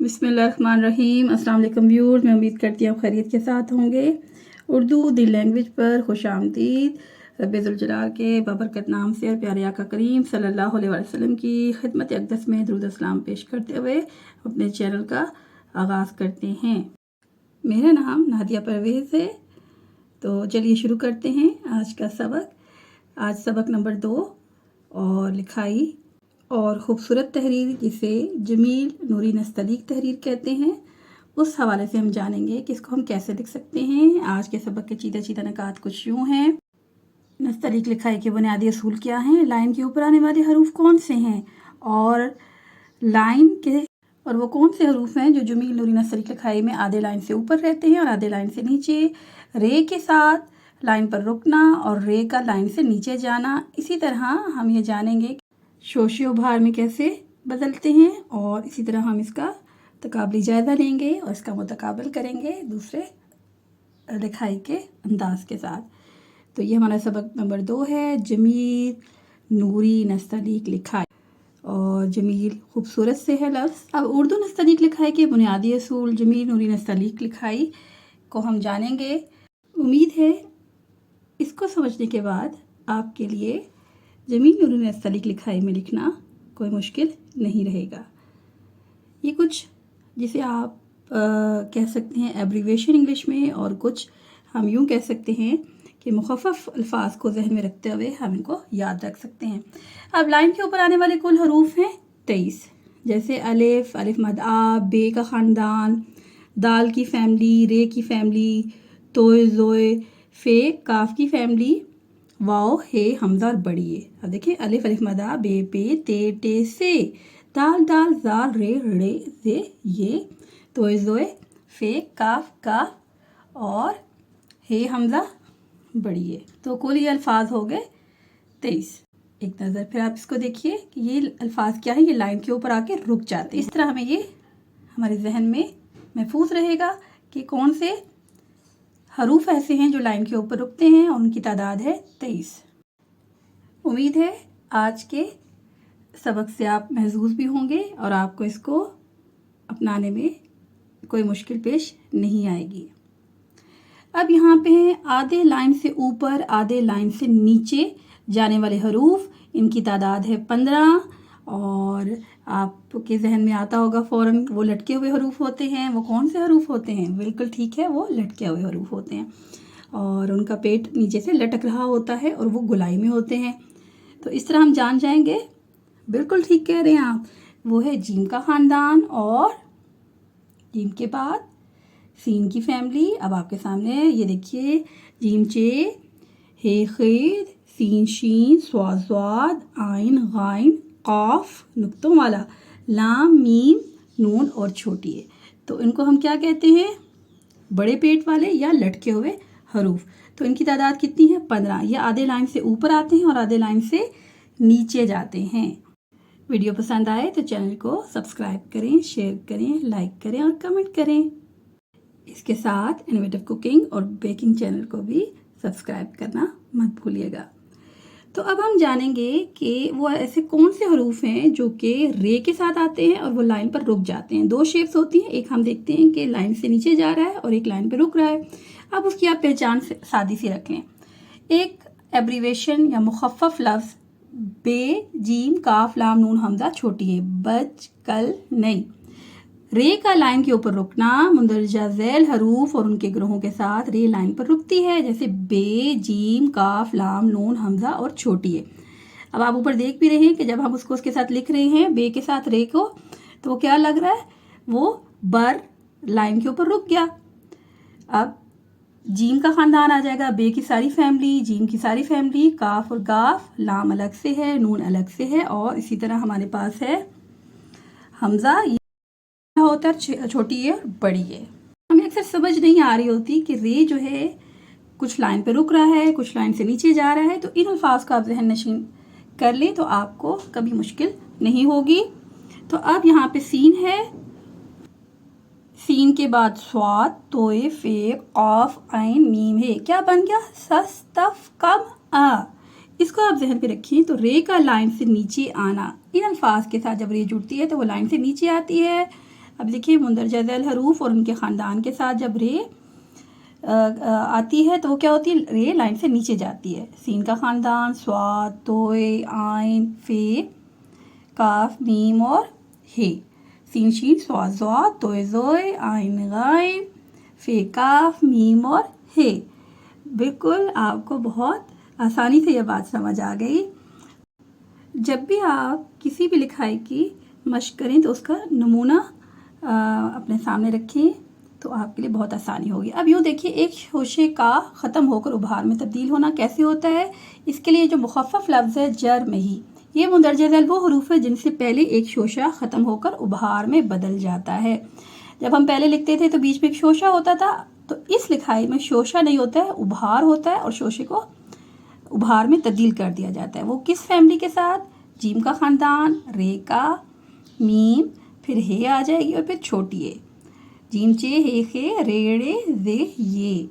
बिस्मिल्लाहिर्रहमानिर्रहीम। अस्सलाम वालेकुम व्यूअर्स, मैं उम्मीद करती हूँ आप खैरियत के साथ होंगे। उर्दू दी लैंग्वेज पर खुश आमदीद। रब्बे ज़ुल जलाल के बबरकत नाम से और प्यारे आका करीम सल्लल्लाहु अलैहि वसल्लम की खिदमत अक़दस में दुरूद सलाम पेश करते हुए अपने चैनल का आगाज़ करते हैं। मेरा नाम नादिया परवेज़ है। तो चलिए शुरू करते हैं आज का सबक। आज सबक नंबर 2 और लिखाई और ख़ूबसूरत तहरीर, जिसे जमील नूरी नस्तलीक तहरीर कहते हैं, उस हवाले से हम जानेंगे कि इसको हम कैसे लिख सकते हैं। आज के सबक के चीदा चीदा नकात कुछ यूँ हैं। नस्तलीक लिखाई के बुनियादी असूल क्या हैं, लाइन के ऊपर आने वाले हरूफ कौन से हैं, और लाइन के और वो कौन से हरूफ हैं जो जमील नूरी नस्तलीक लिखाई में आधे लाइन से ऊपर रहते हैं और आधे लाइन से नीचे। रे के साथ लाइन पर रुकना और रे का लाइन से नीचे जाना। इसी तरह हम ये जानेंगे शोशी भार में कैसे बदलते हैं, और इसी तरह हम इसका तकाबली जायज़ा लेंगे और इसका मुतकाबल करेंगे दूसरे लिखाई के अंदाज के साथ। तो ये हमारा सबक नंबर 2 है, जमील नूरी नस्तलीक लिखाई। और जमील खूबसूरत से है लफ्ज़। अब उर्दू नस्तलीक लिखाई के बुनियादी असूल जमील नूरी नस्तलीक लिखाई को हम जानेंगे। उम्मीद है इसको समझने के बाद आपके लिए जमील नूरी नस्तलीक लिखाई में लिखना कोई मुश्किल नहीं रहेगा। ये कुछ जिसे आप कह सकते हैं एब्रीवेशन इंग्लिश में, और कुछ हम यूँ कह सकते हैं कि मुखफ़फ़ अल्फाज को जहन में रखते हुए हम इनको याद रख सकते हैं। अब लाइन के ऊपर आने वाले कुल हरूफ हैं 23, जैसे अलिफ, अलिफ मद आ, बे का ख़ानदान, दाल की फैमिली, रे की फैमिली, तोए ज़ोए, फ़े काफ की फैमिली, वाओ हे हमज़ा और बड़िए। अब देखिए अलिफ अलिफ मदा, बे पे, ते टे से, दाल दाल ज़ाल रे रे जे ये, तोए ज़ोए, फ़े काफ काफ और हे हमज़ा बड़िए। तो कुल ये अल्फाज हो गए 23। एक नज़र फिर आप इसको देखिए कि ये अल्फाज क्या है, ये लाइन के ऊपर आके रुक जाते हैं। इस तरह हमें ये हमारे जहन में महफूज रहेगा कि कौन से हरूफ ऐसे हैं जो लाइन के ऊपर रुकते हैं, और उनकी तादाद है 23। उम्मीद है आज के सबक से आप महजूज भी होंगे और आपको इसको अपनाने में कोई मुश्किल पेश नहीं आएगी। अब यहाँ पे हैं आधे लाइन से ऊपर आधे लाइन से नीचे जाने वाले हरूफ। इनकी तादाद है 15, और आपके जहन में आता होगा फ़ौरन वो लटके हुए हरूफ होते हैं। वो कौन से हरूफ होते हैं? बिल्कुल ठीक है, वो लटके हुए हरूफ होते हैं और उनका पेट नीचे से लटक रहा होता है और वो गुलाई में होते हैं। तो इस तरह हम जान जाएंगे। बिल्कुल ठीक कह रहे हैं आप। वो है जीम का ख़ानदान, और जीम के बाद सीन की फैमिली। अब आपके सामने ये देखिए, जीम चे, हे खीद, सीन शीन, स्वाद स्वाद, आइन गाइन, काफ नुक्तों वाला, लाम मीम, नून और छोटी है। तो इनको हम क्या कहते हैं? बड़े पेट वाले या लटके हुए हरूफ। तो इनकी तादाद कितनी है? 15। ये आधे लाइन से ऊपर आते हैं और आधे लाइन से नीचे जाते हैं। वीडियो पसंद आए तो चैनल को सब्सक्राइब करें, शेयर करें, लाइक करें और कमेंट करें। इसके साथ इनोवेटिव कुकिंग और बेकिंग चैनल को भी सब्सक्राइब करना मत भूलिएगा। तो अब हम जानेंगे कि वो ऐसे कौन से हरूफ हैं जो कि रे के साथ आते हैं और वो लाइन पर रुक जाते हैं। 2 शेप्स होती हैं, एक हम देखते हैं कि लाइन से नीचे जा रहा है और एक लाइन पर रुक रहा है। अब उसकी आप पहचान सादी सी रख लें। एक एब्रीवेशन या मुखफ़फ़ लफ्ज़ बे, जीम, काफ, लाम, नून, हमज़ा छोटी है, बच, कल, नहीं। रे का लाइन के ऊपर रुकना, मुंदरजा झैल हरूफ और उनके ग्रोहों के साथ रे लाइन पर रुकती है, जैसे बे, जीम, काफ, लाम, नून, हमज़ा और छोटी है। अब आप ऊपर देख भी रहे हैं कि जब हम उसके साथ लिख रहे हैं बे के साथ रे को, तो वो क्या लग रहा है? वो बर लाइन के ऊपर रुक गया। अब जीम का ख़ानदान आ जाएगा, बे की सारी फैमिली, जीम की सारी फैमिली, काफ और गाफ, लाम अलग से है, नून अलग से है, और इसी तरह हमारे पास है हमज़ा, होता है छोटी है और बड़ी है। हमें अक्सर समझ नहीं आ रही होती कि रे जो है कुछ लाइन पे रुक रहा है, कुछ लाइन से नीचे जा रहा है। तो इन अल्फाज का आप जहन नशीन कर ले तो आपको कभी मुश्किल नहीं होगी। तो अब यहाँ पे सीन है, सीन के बाद स्वाद, तोए, फे, काफ, आइन, मीम है। क्या बन गया? सस, तफ, कम, आ। इसको आप जहन पे रखिए। तो रे का लाइन से नीचे आना, इन अल्फाज के साथ जब रे जुड़ती है तो वो लाइन से नीचे आती है। اب دیکھیے مندرجہ ذیل حروف اور ان کے خاندان کے ساتھ جب رے آتی ہے تو وہ کیا ہوتی ہے، رے لائن سے نیچے جاتی ہے. سین کا خاندان صاد، توئے، عین، فے، کاف، میم اور ہے. سین شین صاد ضاد، توئے زوئے، عین غائن، فے کاف، میم اور ہے. بالکل آپ کو بہت آسانی سے یہ بات سمجھ آ گئی. جب بھی آپ کسی بھی لکھائی کی مشق کریں تو اس کا نمونہ اپنے سامنے رکھیں تو آپ کے لیے بہت آسانی ہوگی. اب یوں دیکھیے ایک شوشے کا ختم ہو کر ابہار میں تبدیل ہونا کیسے ہوتا ہے. اس کے لیے جو مخفف لفظ ہے جر مہی، یہ مندرجہ ذیل وہ حروف ہے جن سے پہلے ایک شوشہ ختم ہو کر ابہار میں بدل جاتا ہے. جب ہم پہلے لکھتے تھے تو بیچ میں ایک شوشہ ہوتا تھا، تو اس لکھائی میں شوشہ نہیں ہوتا ہے، ابہار ہوتا ہے اور شوشے کو ابہار میں تبدیل کر دیا جاتا ہے. وہ کس فیملی کے ساتھ؟ جیم کا خاندان، رے کا، میم، پھر ہے آ جائے گی اور پھر چھوٹی ہے. جیم چے ہے خے ریڑے زے یہ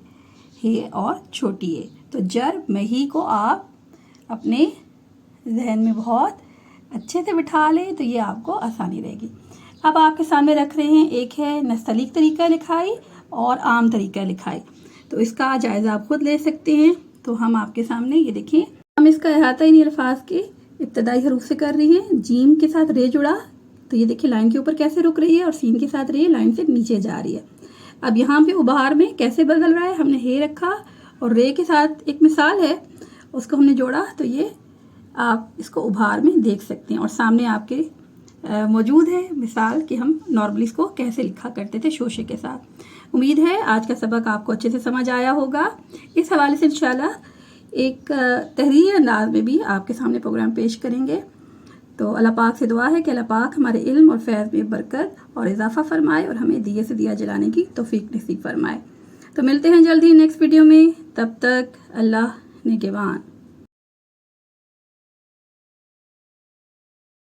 ہے اور چھوٹی ہے. تو جر مہی کو آپ اپنے ذہن میں بہت اچھے سے بٹھا لیں تو یہ آپ کو آسانی رہے گی. اب آپ کے سامنے رکھ رہے ہیں، ایک ہے نستعلیق طریقہ لکھائی اور عام طریقہ لکھائی. تو اس کا جائزہ آپ خود لے سکتے ہیں. تو ہم آپ کے سامنے یہ دیکھیں، ہم اس کا احاطہ انہی الفاظ کے ابتدائی حروف سے کر رہی ہیں. جیم کے ساتھ رے جڑا تو یہ دیکھیں لائن کے اوپر کیسے رک رہی ہے، اور سین کے ساتھ رے لائن سے نیچے جا رہی ہے. اب یہاں پہ ابہار میں کیسے بدل رہا ہے، ہم نے ہے رکھا اور رے کے ساتھ ایک مثال ہے اس کو ہم نے جوڑا، تو یہ آپ اس کو ابہار میں دیکھ سکتے ہیں اور سامنے آپ کے موجود ہے مثال کہ ہم نارملی اس کو کیسے لکھا کرتے تھے شوشے کے ساتھ. امید ہے آج کا سبق آپ کو اچھے سے سمجھ آیا ہوگا. اس حوالے سے انشاءاللہ ایک تحریری انداز میں بھی آپ کے سامنے پروگرام پیش کریں گے. تو اللہ پاک سے دعا ہے کہ اللہ پاک ہمارے علم اور فیض میں برکت اور اضافہ فرمائے اور ہمیں دیے سے دیا جلانے کی توفیق نصیب فرمائے. تو ملتے ہیں جلدی نیکسٹ ویڈیو میں، تب تک اللہ نگہبان.